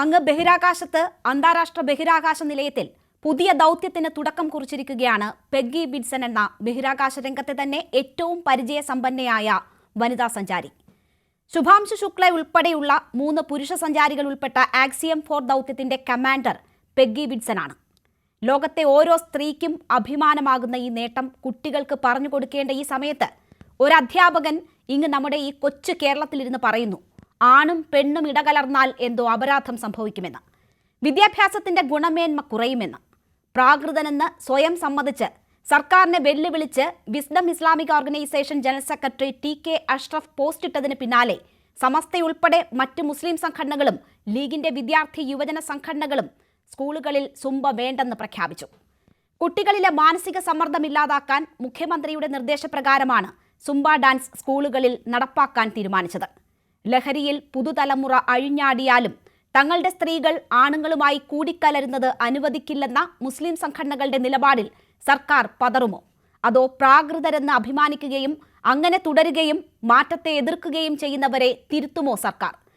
അങ്ങ് ബഹിരാകാശത്ത് അന്താരാഷ്ട്ര ബഹിരാകാശ നിലയത്തിൽ പുതിയ ദൗത്യത്തിന് തുടക്കം കുറിച്ചിരിക്കുകയാണ് പെഗ്ഗി ബിൻസൺ എന്ന ബഹിരാകാശ രംഗത്തെ തന്നെ ഏറ്റവും പരിചയസമ്പന്നയായ വനിതാ സഞ്ചാരി. ശുഭാംശു ശുക്ല ഉൾപ്പെടെയുള്ള 3 പുരുഷ സഞ്ചാരികൾ ഉൾപ്പെട്ട ആക്സിയം 4 ദൗത്യത്തിന്റെ കമാൻഡർ പെഗ്ഗി ബിൻസൺ ആണ്. ലോകത്തെ ഓരോ സ്ത്രീക്കും അഭിമാനമാകുന്ന ഈ നേട്ടം കുട്ടികൾക്ക് പറഞ്ഞു കൊടുക്കേണ്ട ഈ സമയത്ത് ഒരു അധ്യാപകൻ ഇങ്ങ് നമ്മുടെ ഈ കൊച്ചു കേരളത്തിലിരുന്ന് പറയുന്നു, ആണും പെണ്ണും ഇടകലർന്നാൽ എന്തോ അപരാധം സംഭവിക്കുമെന്ന്, വിദ്യാഭ്യാസത്തിന്റെ ഗുണമേന്മ കുറയുമെന്ന്. പ്രാകൃതനെന്ന് സ്വയം സമ്മതിച്ച് സർക്കാരിനെ വെല്ലുവിളിച്ച് wisdom Islamic organisation general secretary TK Ashraf post ഇട്ടതിന് പിന്നാലെ സമസ്തയുൾപ്പെടെ മറ്റ് മുസ്ലിം സംഘടനകളും ലീഗിന്റെ വിദ്യാർത്ഥി യുവജന സംഘടനകളും സ്കൂളുകളിൽ സുംബ വേണ്ടെന്ന് പ്രഖ്യാപിച്ചു. കുട്ടികളിലെ മാനസിക സമ്മർദ്ദം ഇല്ലാതാക്കാൻ മുഖ്യമന്ത്രിയുടെ നിർദ്ദേശപ്രകാരമാണ് സുംബ ഡാൻസ് സ്കൂളുകളിൽ നടപ്പാക്കാൻ തീരുമാനിച്ചത്. ലഹരിയിൽ പുതുതലമുറ അഴിഞ്ഞാടിയാലും തങ്ങളുടെ സ്ത്രീകൾ ആണുങ്ങളുമായി കൂടിക്കലരുന്നത് അനുവദിക്കില്ലെന്ന മുസ്ലിം സംഘടനകളുടെ നിലപാടിൽ സർക്കാർ പതറുമോ? അതോ പ്രാകൃതരെന്ന് അഭിമാനിക്കുകയും അങ്ങനെ തുടരുകയും മാറ്റത്തെ എതിർക്കുകയും ചെയ്യുന്നവരെ തിരുത്തുമോ സർക്കാർ?